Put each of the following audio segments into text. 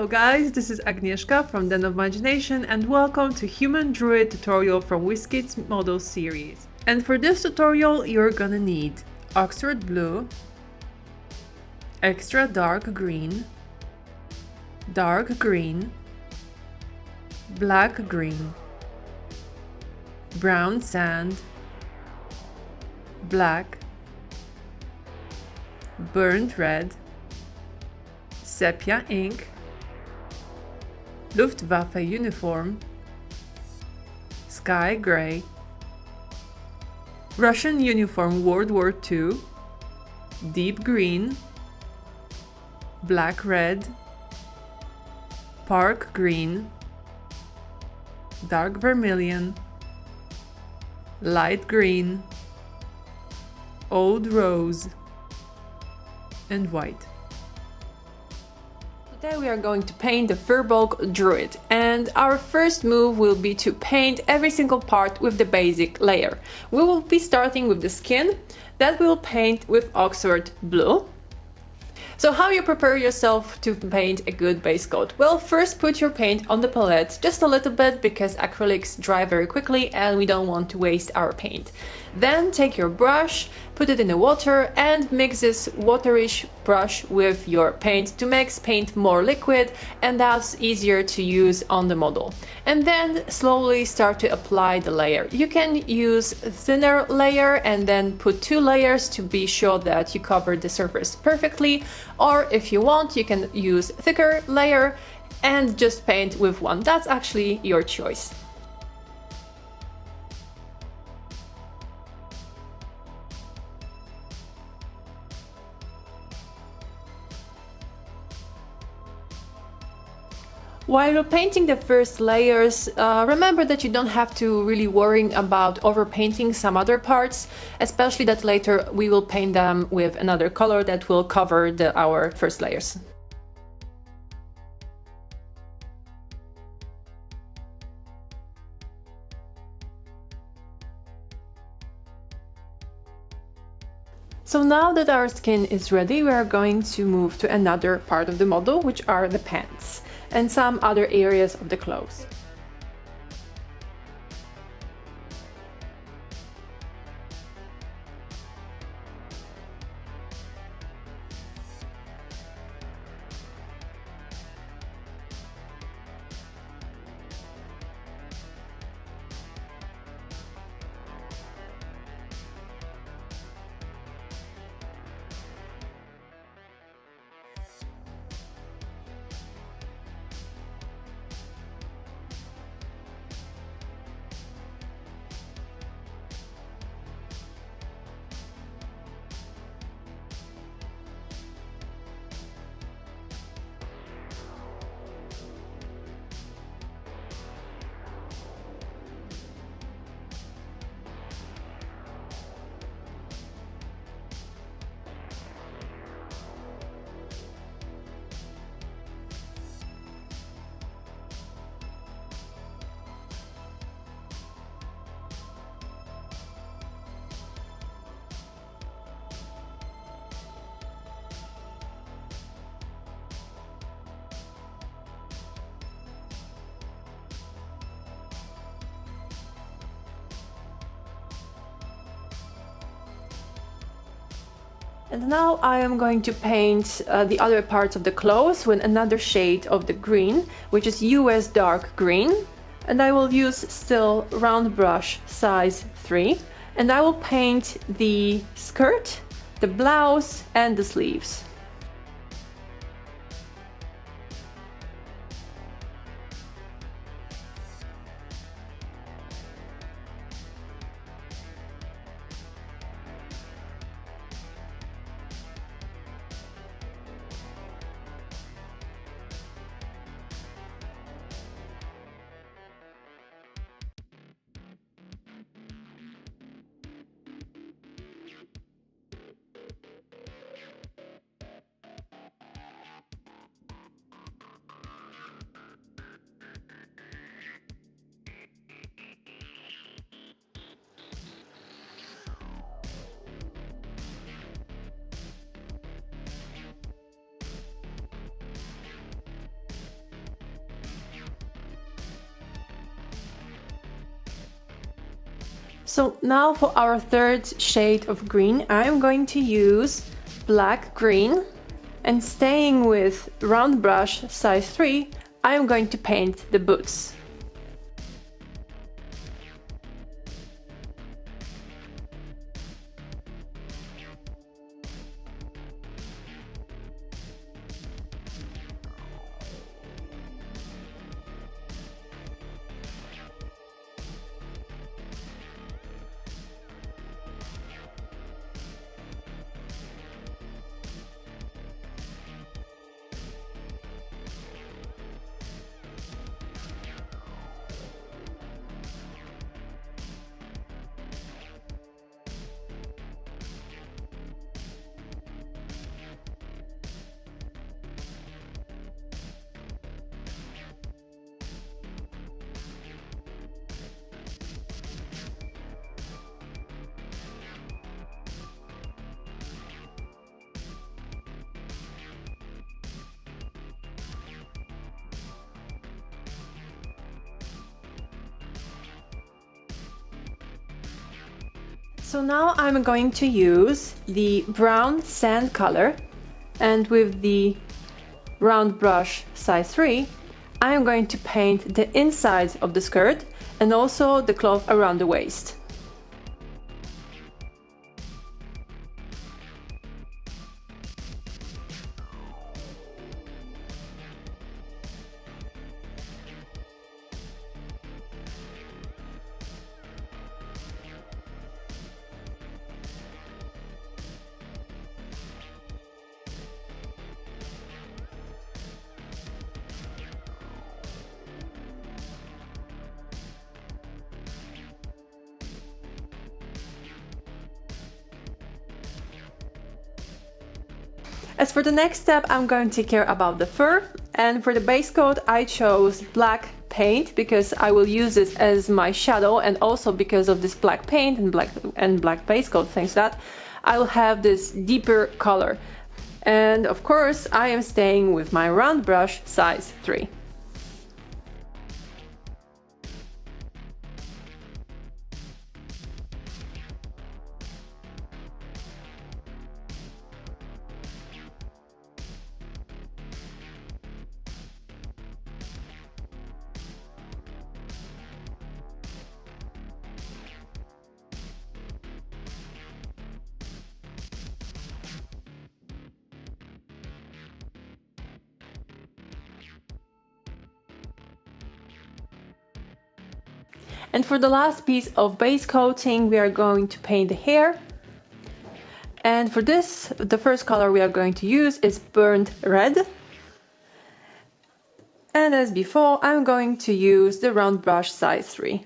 Hello guys, this is Agnieszka from Den of Imagination and welcome to Human Druid tutorial from Wizkids model series. And for this tutorial you're gonna need Oxford blue, extra dark green, black green, brown sand, black, burnt red, sepia ink, Luftwaffe uniform, sky grey, Russian uniform World War II, deep green, black red, park green, dark vermilion, light green, old rose, and white. Today we are going to paint the Firbolg Druid, and our first move will be to paint every single part with the basic layer. We will be starting with the skin that we will paint with Oxford blue. So how you prepare yourself to paint a good base coat? Well, first put your paint on the palette just a little bit because acrylics dry very quickly and we don't want to waste our paint. Then take your brush, put it in the water and mix this waterish brush with your paint to make paint more liquid, and that's easier to use on the model. And then slowly start to apply the layer. You can use a thinner layer and then put 2 layers to be sure that you cover the surface perfectly, or if you want you can use thicker layer and just paint with 1. That's actually your choice. While you're painting the first layers, remember that you don't have to really worry about overpainting some other parts, especially that later we will paint them with another color that will cover our first layers. So now that our skin is ready, we are going to move to another part of the model, which are the pants and some other areas of the clothes. And now I am going to paint the other parts of the clothes with another shade of the green, which is US dark green. And I will use still round brush size 3. And I will paint the skirt, the blouse and the sleeves. So now for our third shade of green, I'm going to use black green, and staying with round brush size 3, I'm going to paint the boots. So now I'm going to use the brown sand color, and with the round brush size 3, I am going to paint the inside of the skirt and also the cloth around the waist. As for the next step, I'm going to care about the fur, and for the base coat I chose black paint because I will use this as my shadow, and also because of this black paint and black base coat, thanks to that I'll have this deeper color. And of course I am staying with my round brush size 3. And for the last piece of base coating, we are going to paint the hair. And for this, the first color we are going to use is burnt red. And as before, I'm going to use the round brush size 3.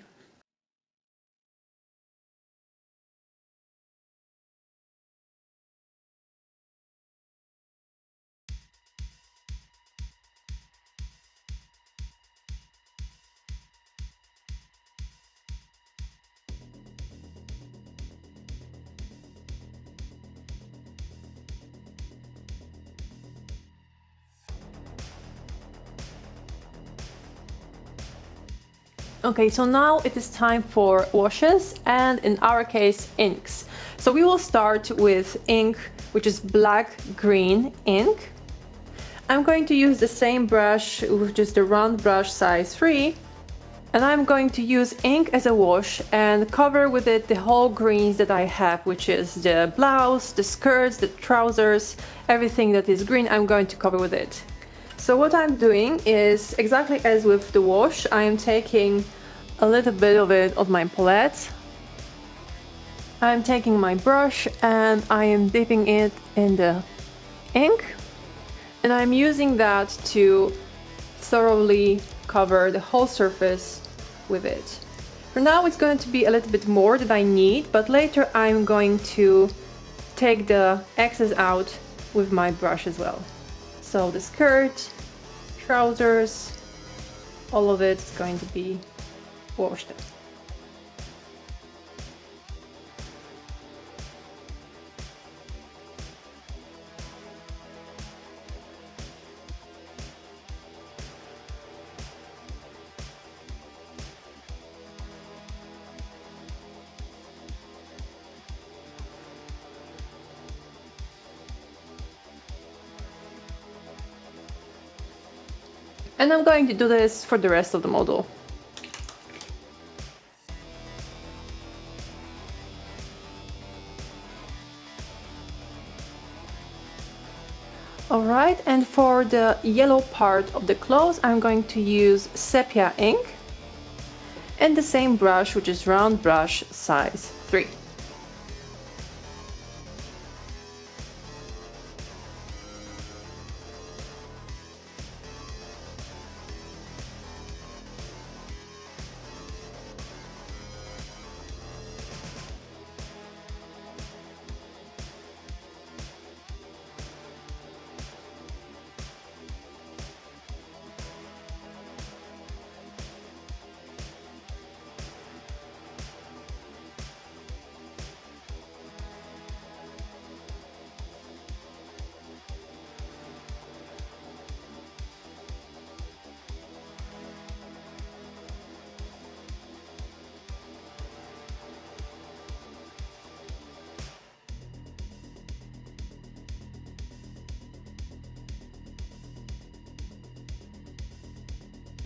Okay, so now it is time for washes, and in our case, inks. So we will start with ink, which is black green ink. I'm going to use the same brush, which is the round brush size 3, and I'm going to use ink as a wash and cover with it the whole greens that I have, which is the blouse, the skirts, the trousers, everything that is green I'm going to cover with it. So what I'm doing is exactly as with the wash, I am taking a little bit of it on my palette. I'm taking my brush and I am dipping it in the ink, and I'm using that to thoroughly cover the whole surface with it. For now it's going to be a little bit more than I need, but later I'm going to take the excess out with my brush as well. So the skirt, trousers, all of it is going to be washed. And I'm going to do this for the rest of the model. Alright, and for the yellow part of the clothes, I'm going to use sepia ink and the same brush, which is round brush size 3.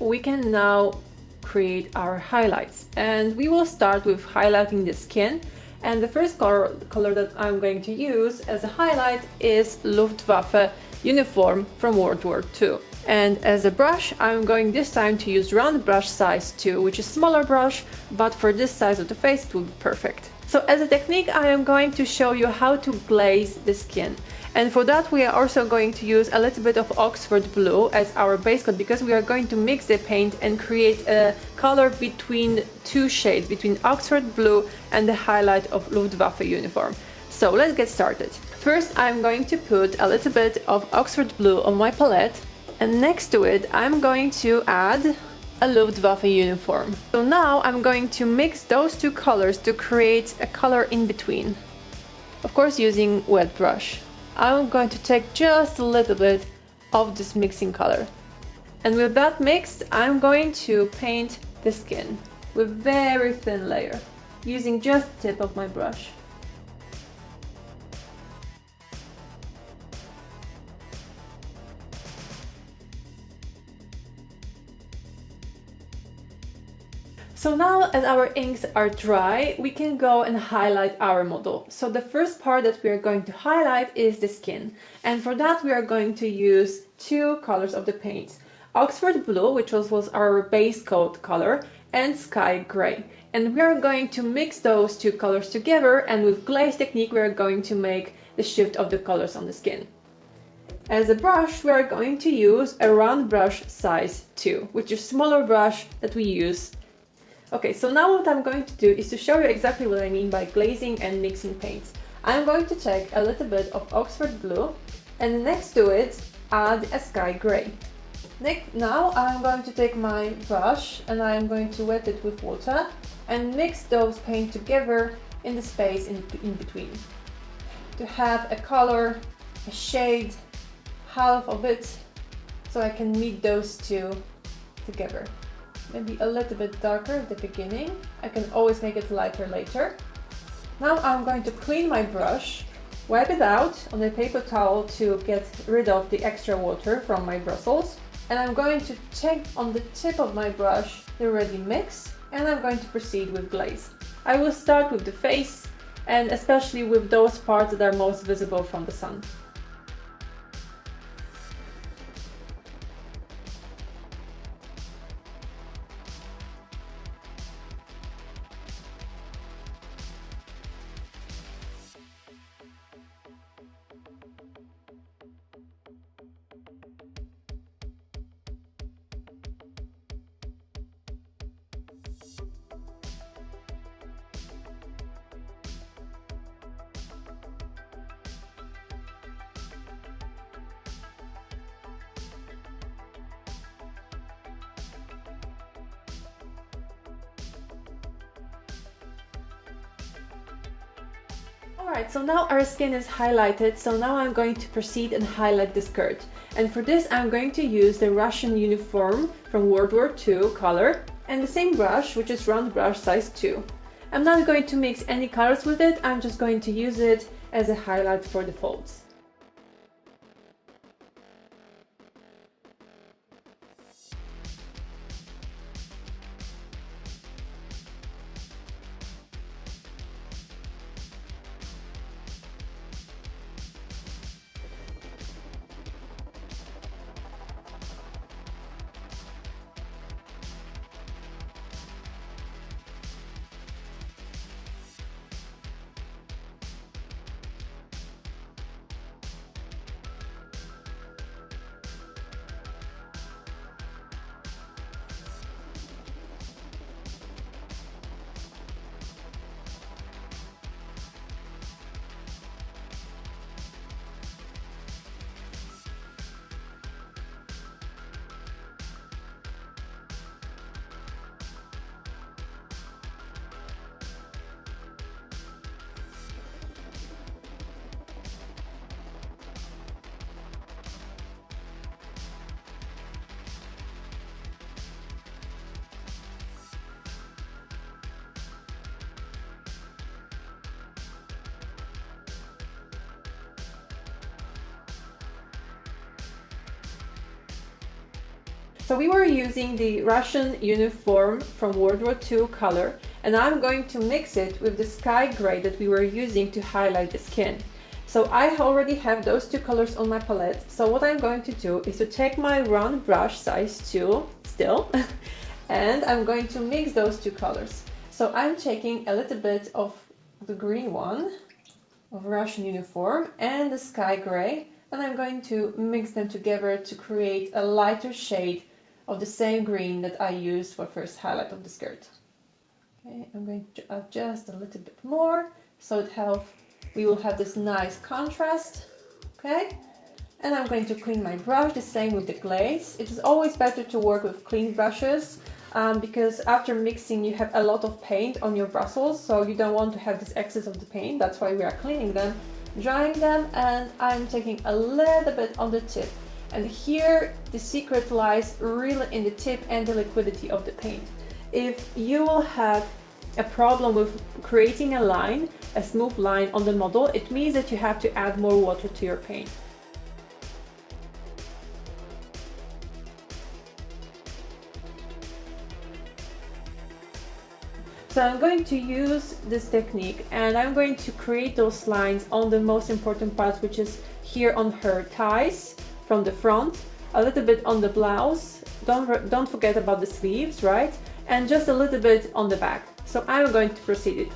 We can now create our highlights, and we will start with highlighting the skin. And the first color that I'm going to use as a highlight is Luftwaffe uniform from World War II. And as a brush, I'm going this time to use round brush size 2, which is smaller brush, but for this size of the face it will be perfect. So as a technique, I am going to show you how to glaze the skin. And for that we are also going to use a little bit of Oxford blue as our base coat, because we are going to mix the paint and create a color between two shades, between Oxford blue and the highlight of Luftwaffe uniform. So let's get started. First I'm going to put a little bit of Oxford blue on my palette, and next to it I'm going to add a Luftwaffe uniform. So now I'm going to mix those two colors to create a color in between. Of course using wet brush. I'm going to take just a little bit of this mixing color. And with that mixed, I'm going to paint the skin with very thin layer, using just the tip of my brush. So now as our inks are dry, we can go and highlight our model. So the first part that we are going to highlight is the skin. And for that we are going to use two colors of the paints. Oxford blue, which was our base coat color, and sky gray. And we are going to mix those two colors together, and with glaze technique we are going to make the shift of the colors on the skin. As a brush we are going to use a round brush size 2, which is a smaller brush that we use. Okay, so now what I'm going to do is to show you exactly what I mean by glazing and mixing paints. I'm going to take a little bit of Oxford blue and next to it add a sky gray. Now I'm going to take my brush and I'm going to wet it with water and mix those paints together in the space in between, to have a color, a shade, half of it, so I can meet those two together. Maybe a little bit darker at the beginning. I can always make it lighter later. Now I'm going to clean my brush, wipe it out on a paper towel to get rid of the extra water from my bristles, and I'm going to take on the tip of my brush the ready mix, and I'm going to proceed with glaze. I will start with the face, and especially with those parts that are most visible from the sun. Alright, so now our skin is highlighted, so now I'm going to proceed and highlight the skirt. And for this I'm going to use the Russian uniform from World War II color and the same brush, which is round brush size 2. I'm not going to mix any colors with it, I'm just going to use it as a highlight for the folds. So we were using the Russian uniform from World War II color, and I'm going to mix it with the sky gray that we were using to highlight the skin. So I already have those two colors on my palette. So what I'm going to do is to take my round brush size 2 still, and I'm going to mix those two colors. So I'm taking a little bit of the green one of Russian uniform and the sky gray, and I'm going to mix them together to create a lighter shade of the same green that I used for first highlight of the skirt. Okay, I'm going to adjust a little bit more so we will have this nice contrast. Okay, and I'm going to clean my brush, the same with the glaze. It is always better to work with clean brushes because after mixing you have a lot of paint on your bristles, so you don't want to have this excess of the paint. That's why we are cleaning them, drying them, and I'm taking a little bit on the tip. And here the secret lies really in the tip and the liquidity of the paint. If you will have a problem with creating a line, a smooth line on the model, it means that you have to add more water to your paint. So I'm going to use this technique and I'm going to create those lines on the most important part, which is here on her thighs from the front, a little bit on the blouse, don't forget about the sleeves, right? And just a little bit on the back. So I'm going to proceed it.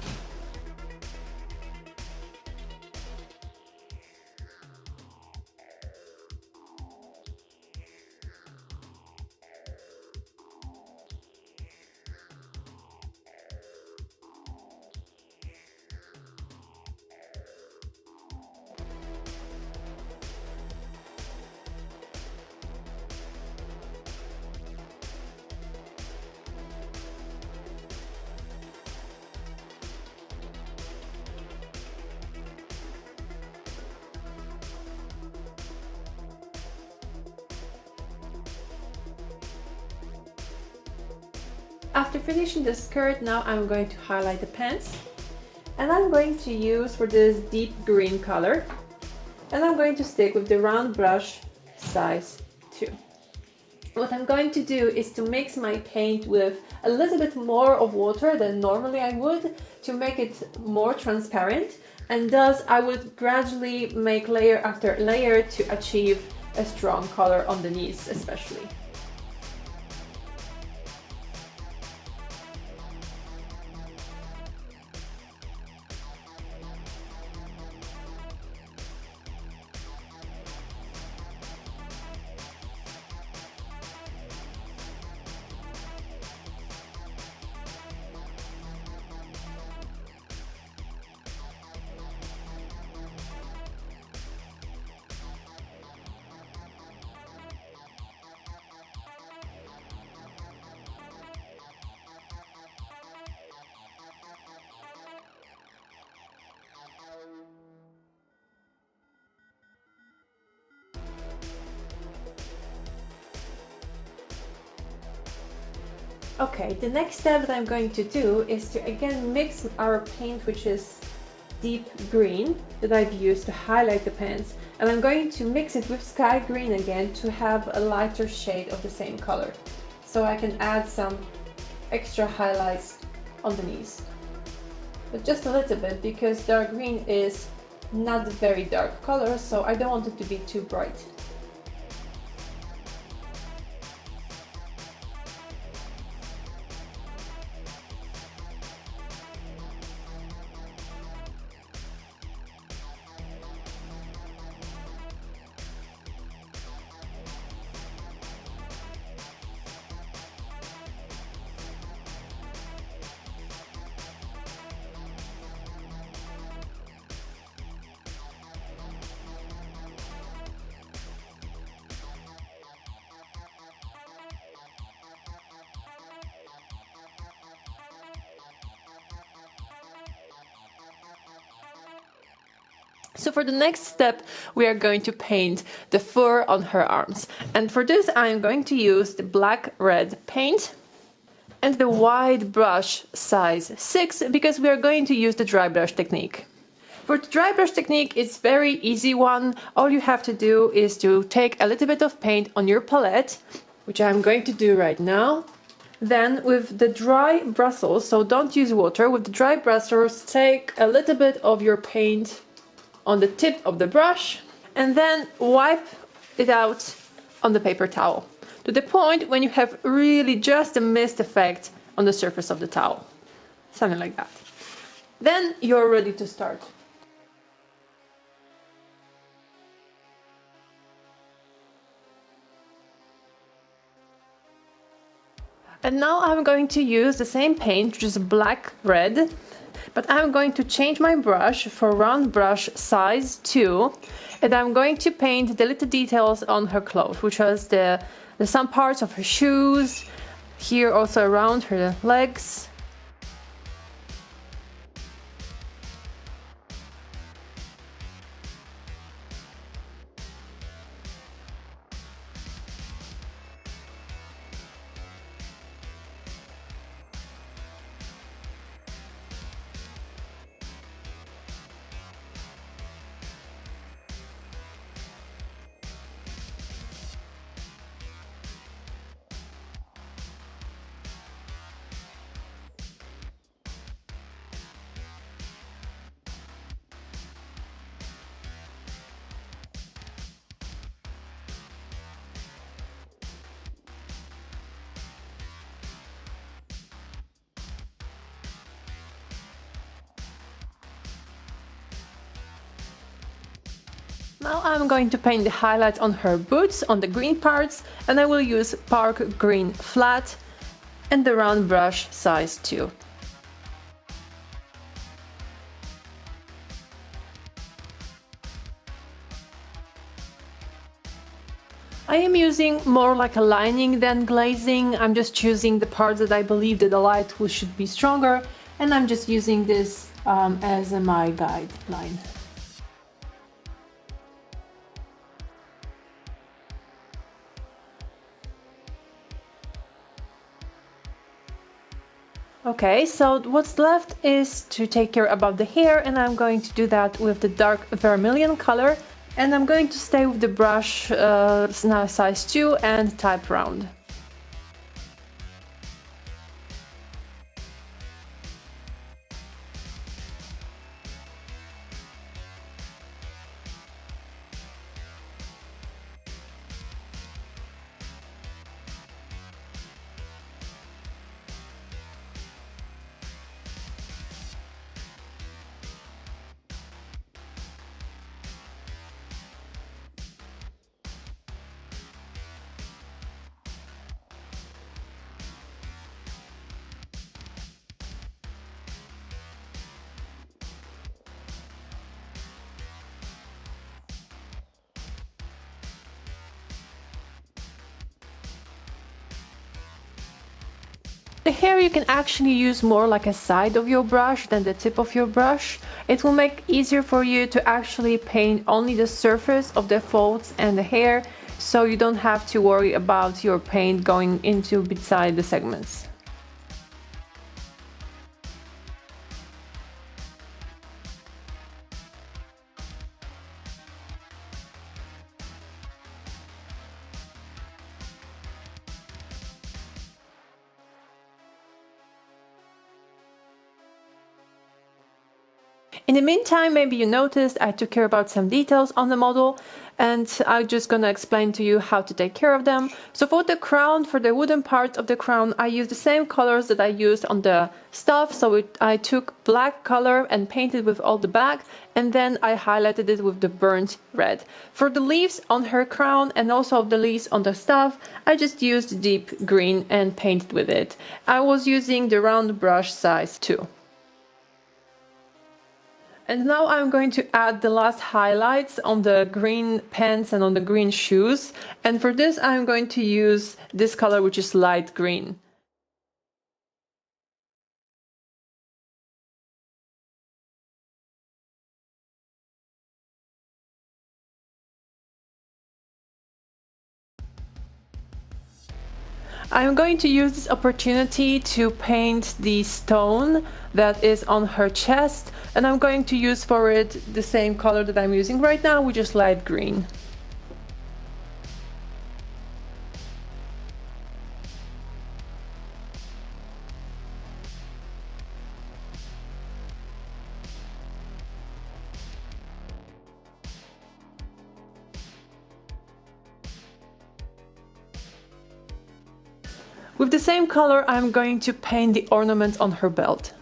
After finishing the skirt, now I'm going to highlight the pants, and I'm going to use for this deep green color, and I'm going to stick with the round brush size 2. What I'm going to do is to mix my paint with a little bit more of water than normally I would to make it more transparent, and thus I would gradually make layer after layer to achieve a strong color on the knees especially. Okay, the next step that I'm going to do is to again mix our paint, which is deep green that I've used to highlight the pants, and I'm going to mix it with sky green again to have a lighter shade of the same color, so I can add some extra highlights on the knees. But just a little bit, because dark green is not a very dark color, so I don't want it to be too bright. So for the next step, we are going to paint the fur on her arms. And for this, I am going to use the black-red paint and the wide brush size 6, because we are going to use the dry brush technique. For the dry brush technique, it's very easy one. All you have to do is to take a little bit of paint on your palette which I'm going to do right now. Then with the dry bristles, so don't use water, with the dry bristles take a little bit of your paint on the tip of the brush and then wipe it out on the paper towel to the point when you have really just a mist effect on the surface of the towel. Something like that. Then you're ready to start. And now I'm going to use the same paint, just black red, but I'm going to change my brush for round brush size 2, and I'm going to paint the little details on her clothes, which was some parts of her shoes, here also around her legs. Now I'm going to paint the highlights on her boots, on the green parts, and I will use Park Green Flat and the round brush size 2. I am using more like a lining than glazing. I'm just choosing the parts that I believe that the light should be stronger, and I'm just using this as my guideline. Okay, so what's left is to take care about the hair, and I'm going to do that with the dark vermilion color, and I'm going to stay with the brush size 2 and type round. The hair you can actually use more like a side of your brush than the tip of your brush. It will make easier for you to actually paint only the surface of the folds and the hair, so you don't have to worry about your paint going into beside the segments. In the meantime, maybe you noticed I took care about some details on the model, and I'm just gonna explain to you how to take care of them. So for the crown, for the wooden part of the crown, I used the same colors that I used on the stuff. So I took black color and painted with all the back, and then I highlighted it with the burnt red. For the leaves on her crown and also the leaves on the stuff, I just used deep green and painted with it. I was using the round brush size 2. And now I'm going to add the last highlights on the green pants and on the green shoes. And for this, I'm going to use this color, which is light green. I'm going to use this opportunity to paint the stone that is on her chest, and I'm going to use for it the same color that I'm using right now, which is light green. With the same color, I'm going to paint the ornaments on her belt.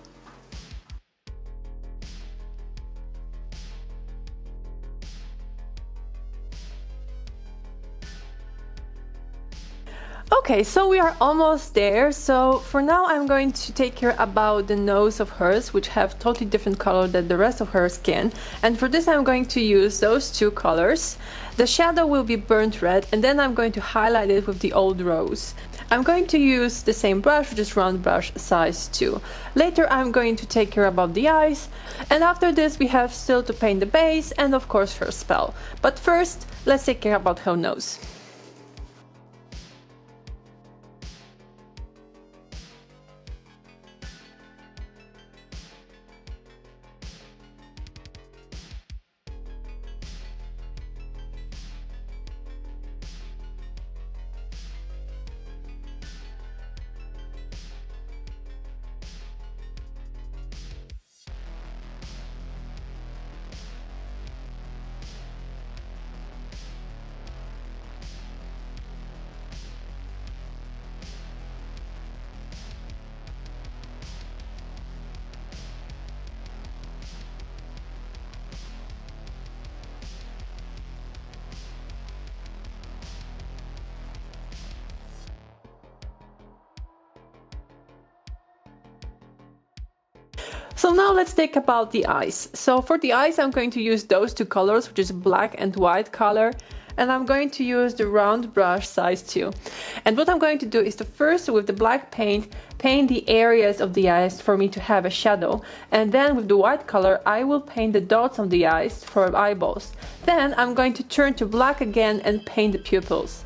Okay, so we are almost there. So for now I'm going to take care about the nose of hers, which have totally different color than the rest of her skin. And for this I'm going to use those two colors. The shadow will be burnt red, and then I'm going to highlight it with the old rose. I'm going to use the same brush, which is round brush size 2. Later I'm going to take care about the eyes, and after this we have still to paint the base and of course her spell. But first, let's take care about her nose. So now let's take about the eyes. So for the eyes I'm going to use those two colors, which is black and white color, and I'm going to use the round brush size 2. And what I'm going to do is to first, with the black paint the areas of the eyes for me to have a shadow, and then with the white color I will paint the dots on the eyes for eyeballs. Then I'm going to turn to black again and paint the pupils.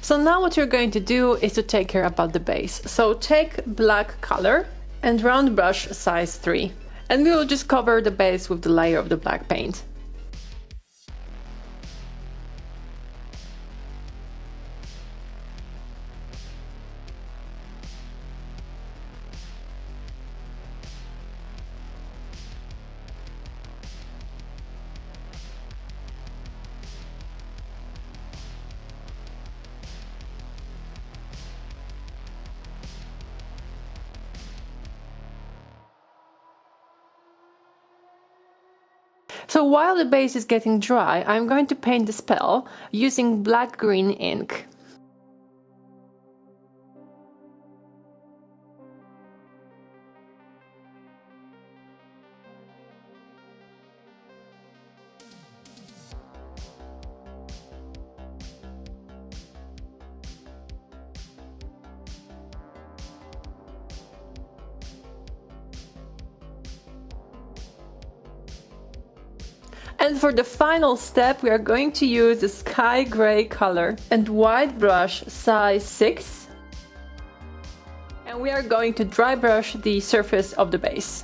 So now what you're going to do is to take care about the base. So take black color and round brush size 3, and we will just cover the base with the layer of the black paint. So while the base is getting dry, I'm going to paint the spell using black-green ink. And for the final step, we are going to use the sky gray color and white brush size 6. And we are going to dry brush the surface of the base.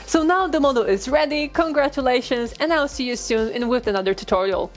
So now the model is ready, congratulations, and I'll see you soon with another tutorial.